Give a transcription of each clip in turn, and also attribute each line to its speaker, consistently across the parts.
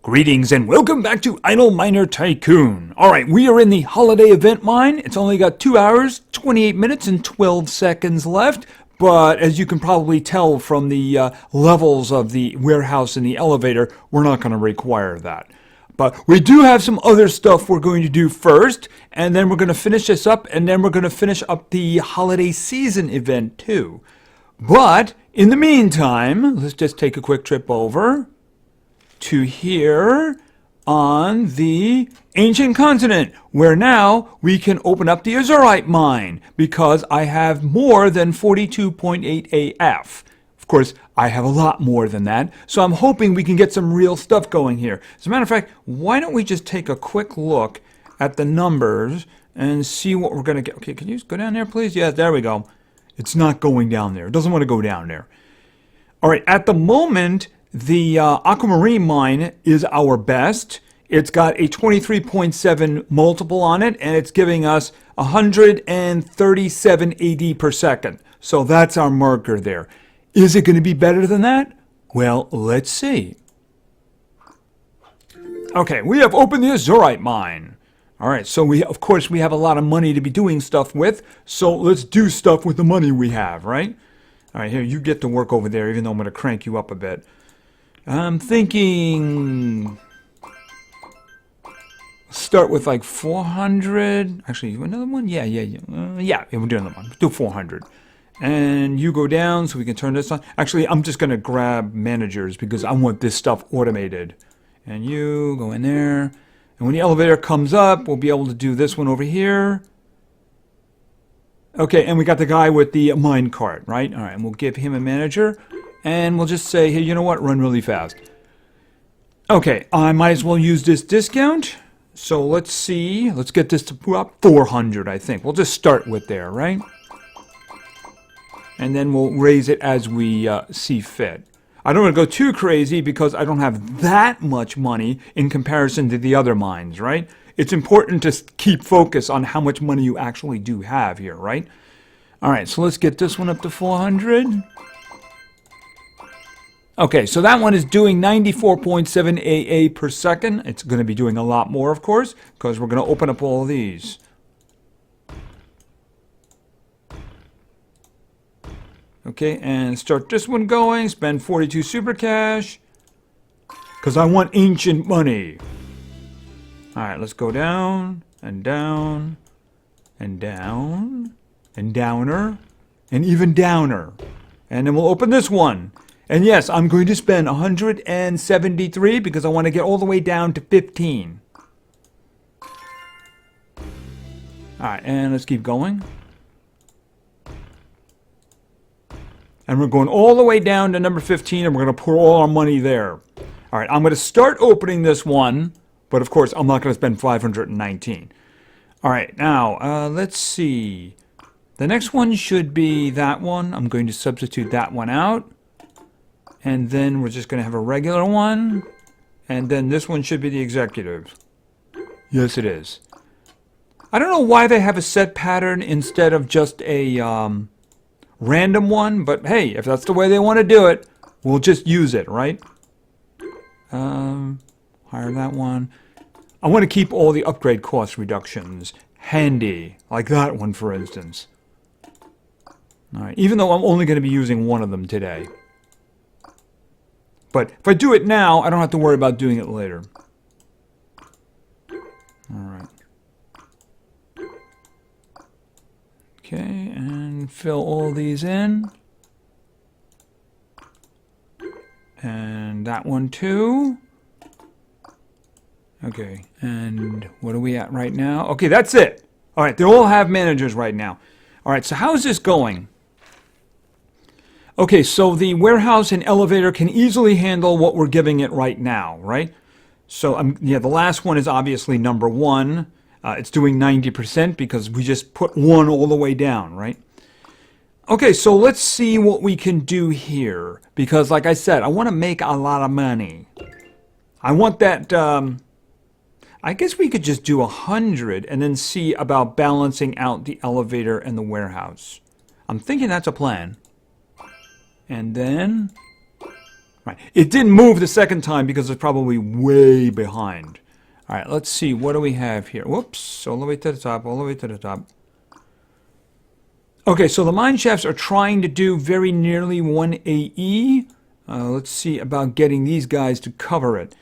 Speaker 1: Greetings and welcome back to Idle Miner Tycoon. Alright, we are in the holiday event mine. It's only got 2 hours, 28 minutes, and 12 seconds left. But as you can probably tell from the levels of the warehouse and the elevator, we're not going to require that. But we do have some other stuff we're going to do first, and then we're going to finish this up, and then we're going to finish up the holiday season event too. But in the meantime, let's just take a quick trip over to here on the ancient continent, where now we can open up the Azurite mine because I have more than 42.8 AF. Of course, I have a lot more than that, so I'm hoping we can get some real stuff going here. As a matter of fact, why don't we just take a quick look at the numbers and see what we're going to get. Okay, can you just go down there, please? Yeah, there we go. It's not going down there. It doesn't want to go down there. All right, at the moment, the aquamarine mine is our best. It's got a 23.7 multiple on it, and it's giving us 137 AD per second. So that's our marker there. Is it going to be better than that? Well, let's see. Okay, we have opened the Azurite mine. All right, so of course we have a lot of money to be doing stuff with, so let's do stuff with the money we have, right? All right, here, you get to work over there, even though I'm going to crank you up a bit. I'm thinking start with like 400. Actually, another one? Yeah, we'll do another one. Let's do 400. And you go down so we can turn this on. Actually, I'm just going to grab managers because I want this stuff automated. And you go in there. And when the elevator comes up, we'll be able to do this one over here. Okay, and we got the guy with the mine cart, right? All right, and we'll give him a manager. And we'll just say, hey, you know what? Run really fast. Okay, I might as well use this discount. So let's see. Let's get this to up 400, I think. We'll just start with there, right? And then we'll raise it as we see fit. I don't want to go too crazy because I don't have that much money in comparison to the other mines, right? It's important to keep focus on how much money you actually do have here, right? All right, so let's get this one up to 400. Okay, so that one is doing 94.7 AA per second. It's going to be doing a lot more, of course, because we're going to open up all of these. Okay, and start this one going. Spend 42 super cash, because I want ancient money. All right, let's go down, and down, and down, and downer, and even downer. And then we'll open this one. And yes, I'm going to spend 173 because I want to get all the way down to 15. Alright, and let's keep going. And we're going all the way down to number 15, and we're going to pour all our money there. Alright, I'm going to start opening this one, but of course I'm not going to spend 519. Alright, now, let's see. The next one should be that one. I'm going to substitute that one out. And then we're just going to have a regular one. And then this one should be the executive. Yes, it is. I don't know why they have a set pattern instead of just a random one. But hey, if that's the way they want to do it, we'll just use it, right? Hire that one. I want to keep all the upgrade cost reductions handy. Like that one, for instance. All right, even though I'm only going to be using one of them today. But if I do it now, I don't have to worry about doing it later. Alright. Okay, and fill all these in. And that one too. Okay, and what are we at right now? Okay, that's it. Alright, they all have managers right now. Alright, so how is this going? Okay, so the warehouse and elevator can easily handle what we're giving it right now, right? So, yeah, the last one is obviously number 1. It's doing 90% because we just put 1 all the way down, right? Okay, so let's see what we can do here. Because, like I said, I want to make a lot of money. I want that, I guess we could just do 100 and then see about balancing out the elevator and the warehouse. I'm thinking that's a plan. And then Right. It didn't move the second time because it's probably way behind. All right, let's see. What do we have here? Whoops. All the way to the top, all the way to the top. Okay, so the mine shafts are trying to do very nearly 1 AE. Let's see about getting these guys to cover it.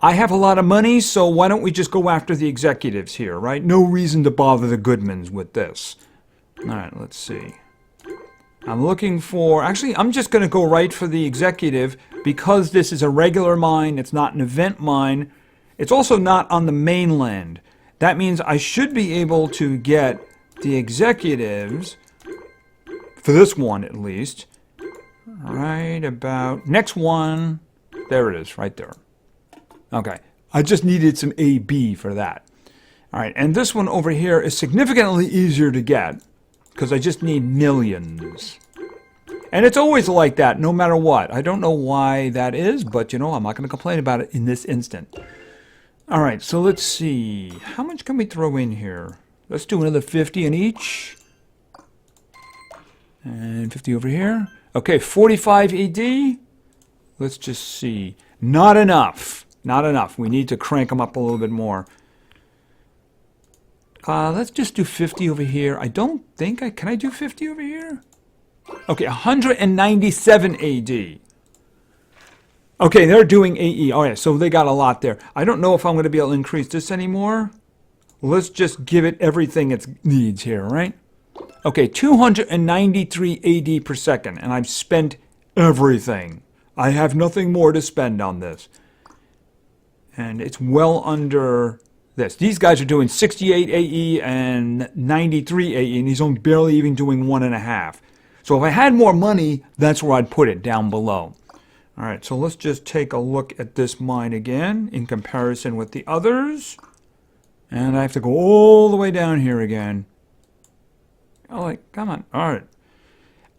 Speaker 1: I have a lot of money, so why don't we just go after the executives here, right? No reason to bother the Goodmans with this. All right, let's see. I'm looking for... Actually, I'm just going to go right for the executive because this is a regular mine. It's not an event mine. It's also not on the mainland. That means I should be able to get the executives, for this one at least, right about... Next one. There it is, right there. Okay. I just needed some AB for that. All right, and this one over here is significantly easier to get because I just need millions. And it's always like that, no matter what. I don't know why that is, but, you know, I'm not going to complain about it in this instant. All right, so let's see. How much can we throw in here? Let's do another 50 in each. And 50 over here. Okay, 45 AD. Let's just see. Not enough. Not enough. We need to crank them up a little bit more. Let's just do 50 over here. I don't think I... Can I do 50 over here? Okay, 197 AD. Okay, they're doing AE. All right, so they got a lot there. I don't know if I'm going to be able to increase this anymore. Let's just give it everything it needs here, right? Okay, 293 AD per second, and I've spent everything. I have nothing more to spend on this. And it's well under this. These guys are doing 68 AE and 93 AE, and he's only barely even doing 1.5. So if I had more money, that's where I'd put it, down below. All right, so let's just take a look at this mine again in comparison with the others. And I have to go all the way down here again. Oh, like, come on. All right.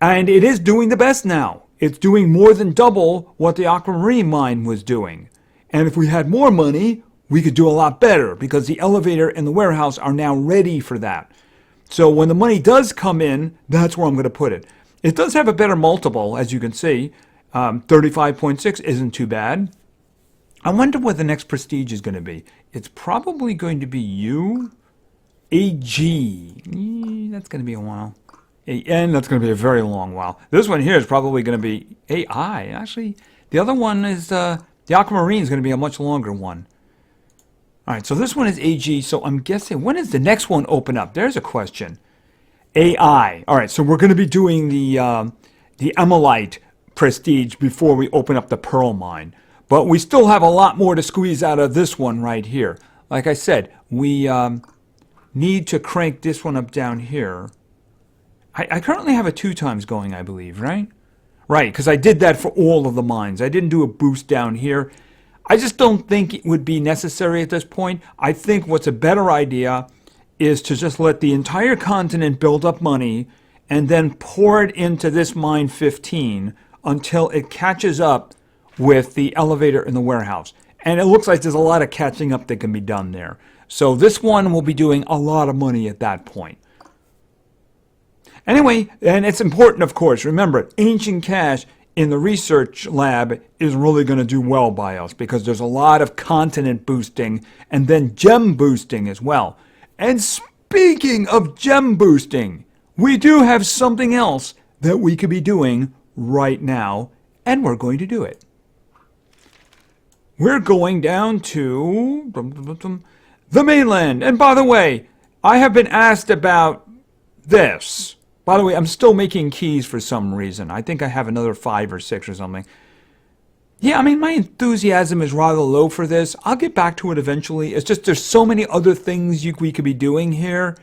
Speaker 1: And it is doing the best now. It's doing more than double what the Aquamarine mine was doing. And if we had more money, we could do a lot better because the elevator and the warehouse are now ready for that. So when the money does come in, that's where I'm going to put it. It does have a better multiple, as you can see. 35.6 isn't too bad. I wonder what the next prestige is going to be. It's probably going to be U. AG. That's going to be a while. AN, that's going to be a very long while. This one here is probably going to be AI. Actually, the other one is, the Aquamarine is going to be a much longer one. All right, so this one is AG, so I'm guessing, when does the next one open up? There's a question. AI. All right, so we're going to be doing the Emelite prestige before we open up the Pearl Mine. But we still have a lot more to squeeze out of this one right here. Like I said, we need to crank this one up down here. I currently have a 2 times going, I believe, right? Right, because I did that for all of the mines. I didn't do a boost down here. I just don't think it would be necessary at this point. I think what's a better idea is to just let the entire continent build up money and then pour it into this mine 15 until it catches up with the elevator in the warehouse. And it looks like there's a lot of catching up that can be done there. So this one will be doing a lot of money at that point. Anyway, and it's important, of course, remember, ancient cash in the research lab is really going to do well by us because there's a lot of continent boosting and then gem boosting as well. And speaking of gem boosting, we do have something else that we could be doing right now, and we're going to do it. We're going down to the mainland. And by the way, I have been asked about this. By the way, I'm still making keys for some reason. I think I have another 5 or 6 or something. Yeah, I mean, my enthusiasm is rather low for this. I'll get back to it eventually. It's just there's so many other things we could be doing here.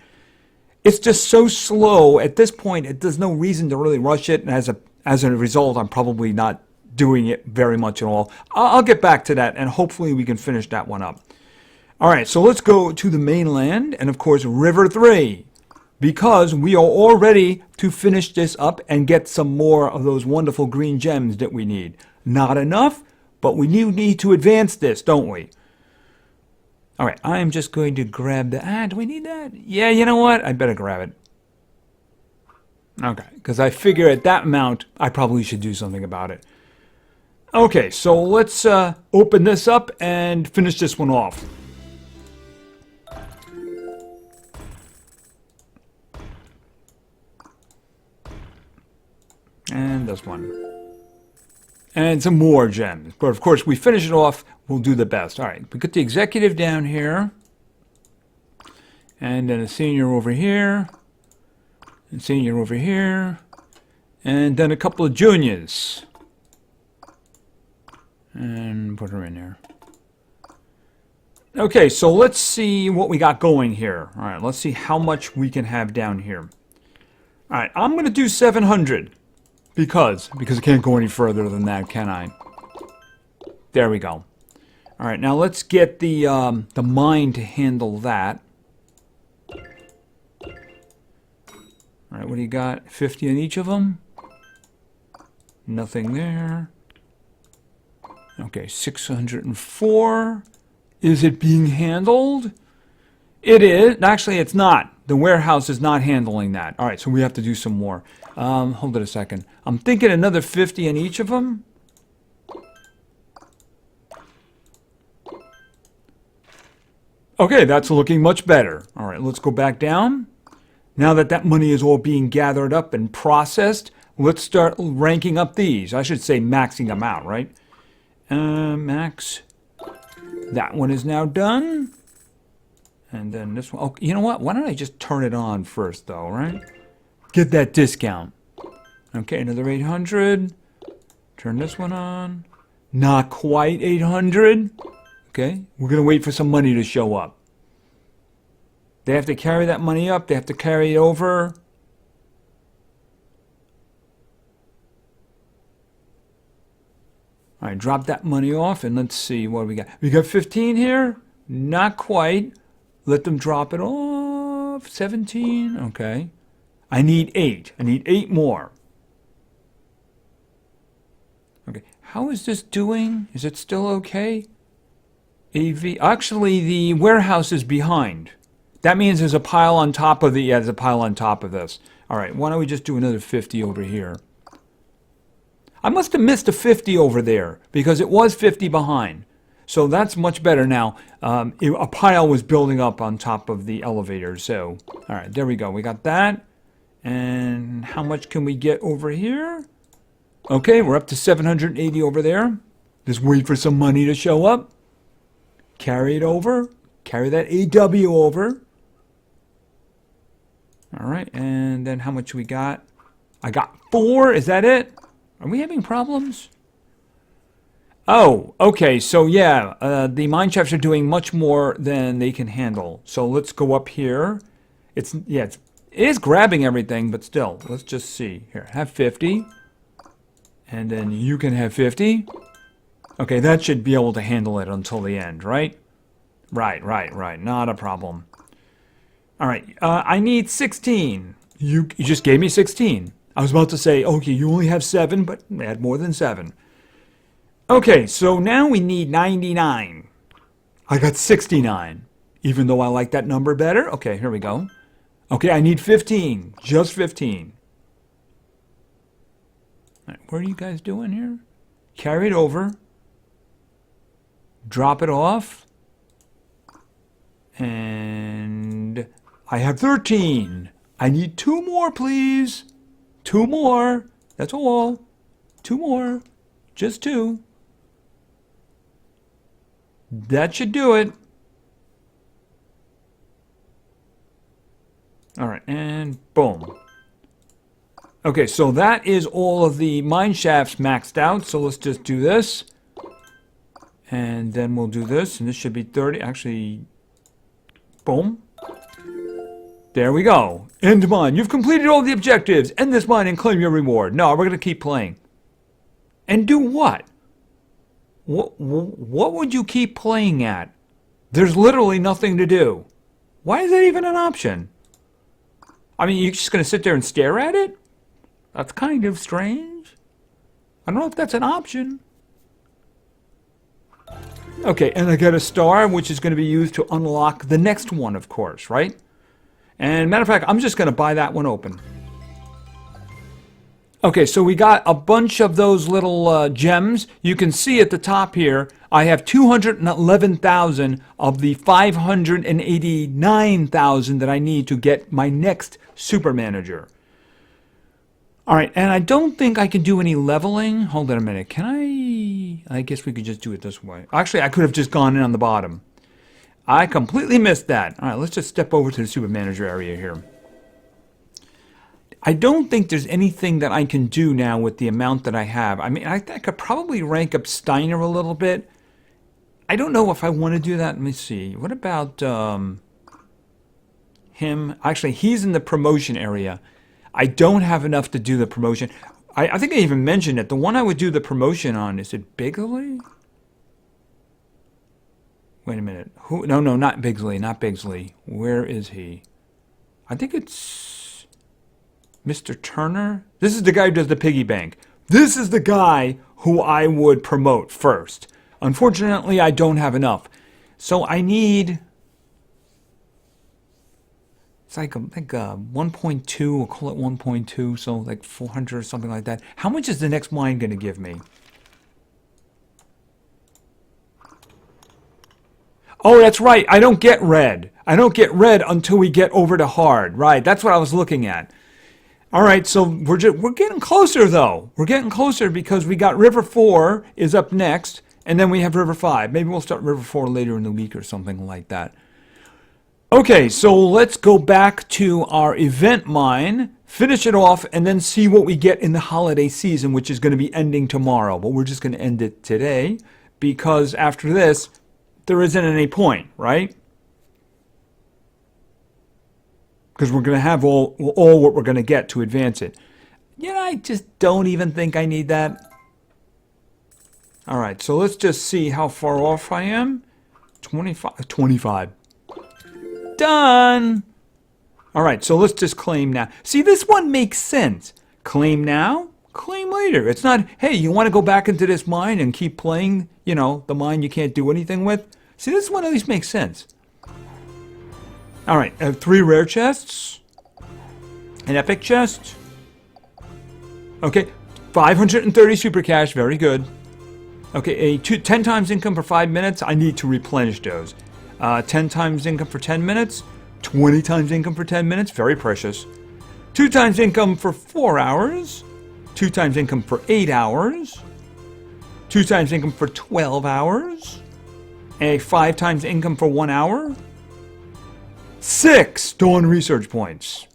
Speaker 1: It's just so slow. At this point, there's no reason to really rush it. And as a result, I'm probably not doing it very much at all. I'll get back to that, and hopefully we can finish that one up. All right, so let's go to the mainland, and of course, River 3. Because we are all ready to finish this up and get some more of those wonderful green gems that we need. Not enough, but we need to advance this, don't we? All right, I'm just going to grab the... do we need that? Yeah, you know what? I better grab it. Okay, because I figure at that amount, I probably should do something about it. Okay, so let's open this up and finish this one off. And this one. And some more gems. But of course, we finish it off, we'll do the best. All right, we got the executive down here. And then a senior over here. And senior over here. And then a couple of juniors. And put her in there. Okay, so let's see what we got going here. All right, let's see how much we can have down here. All right, I'm going to do 700. Because I can't go any further than that, can I? There we go. All right, now let's get the mine to handle that. All right, what do you got? 50 on each of them? Nothing there. Okay, 604. Is it being handled? It is. Actually, it's not. The warehouse is not handling that. All right, so we have to do some more. Hold it a second. I'm thinking another 50 in each of them. Okay, that's looking much better. All right, let's go back down. Now that that money is all being gathered up and processed, let's start ranking up these. I should say maxing them out, right? Max. That one is now done. And then this one. Oh, you know what? Why don't I just turn it on first, though, right? Get that discount. Okay, another 800. Turn this one on. Not quite 800. Okay, we're going to wait for some money to show up. They have to carry that money up. They have to carry it over. All right, drop that money off, and let's see what we got. We got 15 here. Not quite. Let them drop it off. 17. Okay. I need 8. I need 8 more. Okay. How is this doing? Is it still okay? AV. Actually, the warehouse is behind. That means there's a pile on top of the... Yeah, there's a pile on top of this. All right. Why don't we just do another 50 over here? I must have missed a 50 over there because it was 50 behind. So that's much better now. A pile was building up on top of the elevator. So, all right, there we go. We got that. And how much can we get over here? Okay, we're up to 780 over there. Just wait for some money to show up. Carry it over. Carry that AW over. All right, and then how much we got? I got 4. Is that it? Are we having problems? Oh, okay, so yeah, the mine shafts are doing much more than they can handle. So let's go up here. It is grabbing everything, but still, let's just see. Here, have 50. And then you can have 50. Okay, that should be able to handle it until the end, right? Right. Not a problem. All right, I need 16. You just gave me 16. I was about to say, okay, you only have 7, but add more than 7. Okay, so now we need 99. I got 69, even though I like that number better. Okay, here we go. Okay, I need 15, just 15. All right, what are you guys doing here? Carry it over. Drop it off. And I have 13. I need 2 more, please. 2 more. That's all. 2 more. Just 2. That should do it. All right, and boom. Okay, so that is all of the mine shafts maxed out. So let's just do this. And then we'll do this, and this should be 30. Actually, boom. There we go. End mine. You've completed all the objectives. End this mine and claim your reward. No, we're going to keep playing. And do what? What would you keep playing at? There's literally nothing to do. Why is that even an option? I mean, you're just going to sit there and stare at it? That's kind of strange. I don't know if that's an option. Okay, and I got a star, which is going to be used to unlock the next one, of course, right? And matter of fact, I'm just going to buy that one open. Okay, so we got a bunch of those little gems. You can see at the top here, I have 211,000 of the 589,000 that I need to get my next super manager. All right, and I don't think I can do any leveling. Hold on a minute. Can I? I guess we could just do it this way. Actually, I could have just gone in on the bottom. I completely missed that. All right, let's just step over to the super manager area here. I don't think there's anything that I can do now with the amount that I have. I mean, I could probably rank up Steiner a little bit. I don't know if I want to do that. Let me see. What about him? Actually, he's in the promotion area. I don't have enough to do the promotion. I think I even mentioned it. The one I would do the promotion on, is it Bigsley? Wait a minute. Who? No, not Bigsley. Not Bigsley. Where is he? I think it's Mr. Turner. This is the guy who does the piggy bank. This is the guy who I would promote first. Unfortunately, I don't have enough. So I need... It's like 1.2, we'll call it 1.2, so like 400 or something like that. How much is the next mine going to give me? Oh, that's right. I don't get red. I don't get red until we get over to hard. Right, that's what I was looking at. All right, so we're getting closer, though. We're getting closer because we got River 4 is up next, and then we have River 5. Maybe we'll start River 4 later in the week or something like that. Okay, so let's go back to our event mine, finish it off, and then see what we get in the holiday season, which is going to be ending tomorrow. But we're just going to end it today because after this, there isn't any point, right? Because we're going to have all what we're going to get to advance it. Yeah, I just don't even think I need that. All right, so let's just see how far off I am. 25. Done. All right, so let's just claim now. See, this one makes sense. Claim now, claim later. It's not, hey, you want to go back into this mine and keep playing, you know, the mine you can't do anything with? See, this one at least makes sense. All right, I have 3 rare chests, an epic chest. Okay, 530 super cash, very good. Okay, 10 times income for 5 minutes. I need to replenish those. 10 times income for 10 minutes. 20 times income for 10 minutes. Very precious. 2 times income for 4 hours. 2 times income for 8 hours. 2 times income for 12 hours. And 5 times income for 1 hour. 6 Dawn research points.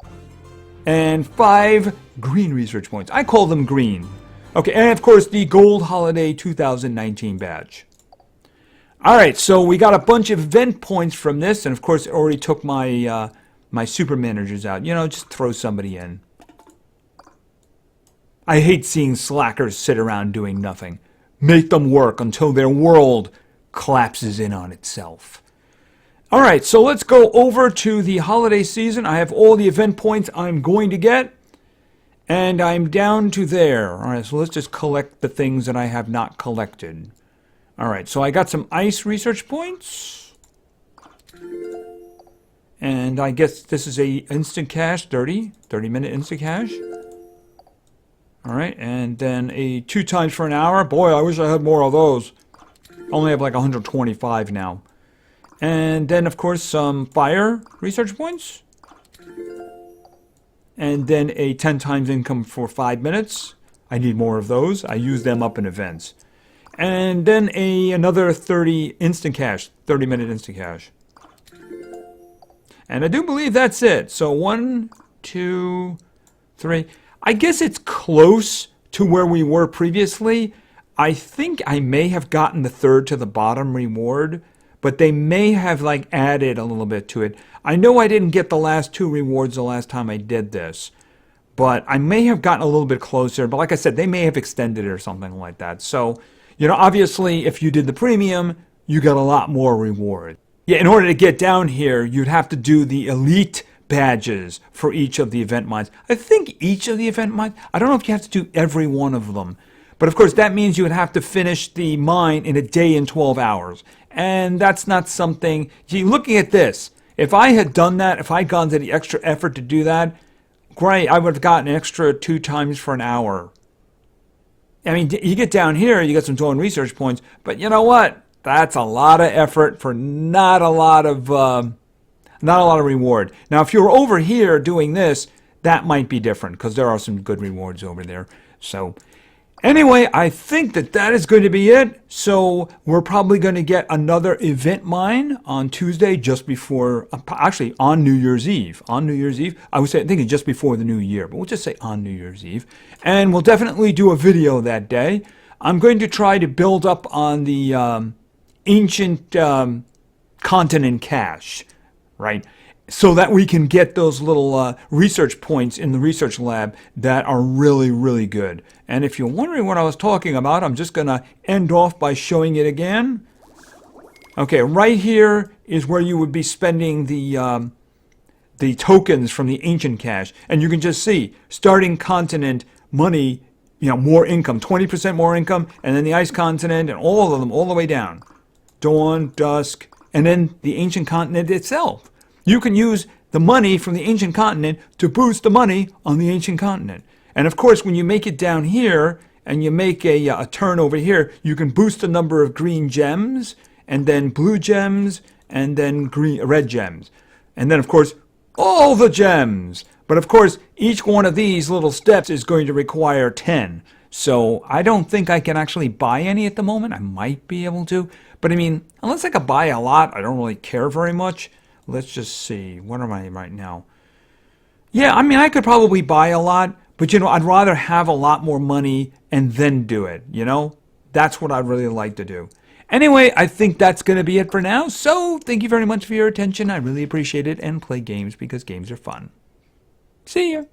Speaker 1: And 5 green research points. I call them green. Okay, and of course the Gold Holiday 2019 badge. Alright, so we got a bunch of event points from this, and of course it already took my my super managers out. You know, just throw somebody in. I hate seeing slackers sit around doing nothing. Make them work until their world collapses in on itself. Alright, so let's go over to the holiday season. I have all the event points I'm going to get. And I'm down to there. Alright, so let's just collect the things that I have not collected. Alright, so I got some ice research points. And I guess this is a instant cash, 30-minute instant cash. Alright, and then a 2 times for an hour. Boy, I wish I had more of those. Only have like 125 now. And then, of course, some fire research points. And then a 10 times income for 5 minutes. I need more of those. I use them up in events. And then another 30 instant cash, 30-minute instant cash. And I do believe that's it. So 1, 2, 3. I guess it's close to where we were previously. I think I may have gotten the third to the bottom reward, but they may have like added a little bit to it. I know I didn't get the last 2 rewards the last time I did this, but I may have gotten a little bit closer. But like I said, they may have extended it or something like that. So, you know, obviously, if you did the premium, you got a lot more reward. Yeah, in order to get down here, you'd have to do the elite badges for each of the event mines. I think each of the event mines, I don't know if you have to do every one of them. But of course, that means you would have to finish the mine in a day and 12 hours. And that's not something, gee, looking at this, if I had done that, if I'd gone to the extra effort to do that, great, I would have gotten an extra 2 times for an hour. I mean, you get down here, you get some total research points, but you know what? That's a lot of effort for not a lot of reward. Now, if you were over here doing this, that might be different because there are some good rewards over there. So anyway, I think that is going to be it. So we're probably going to get another event mine on Tuesday, just before, actually on New Year's Eve. On New Year's Eve, I was thinking just before the new year, but we'll just say on New Year's Eve. And we'll definitely do a video that day. I'm going to try to build up on the ancient continent cache, right? So that we can get those little research points in the research lab that are really, really good. And if you're wondering what I was talking about, I'm just going to end off by showing it again. Okay, right here is where you would be spending the tokens from the ancient cache. And you can just see, starting continent, money, more income, 20% more income, and then the ice continent, and all of them, all the way down. Dawn, dusk, and then the ancient continent itself. You can use the money from the ancient continent to boost the money on the ancient continent. And of course, when you make it down here and you make a turn over here, you can boost the number of green gems, and then blue gems, and then red gems. And then, of course, all the gems. But of course, each one of these little steps is going to require 10. So I don't think I can actually buy any at the moment. I might be able to. But I mean, unless I could buy a lot, I don't really care very much. Let's just see. What am I right now? Yeah, I mean, I could probably buy a lot, but I'd rather have a lot more money and then do it, That's what I'd really like to do. Anyway, I think that's going to be it for now. So thank you very much for your attention. I really appreciate it, and play games because games are fun. See ya.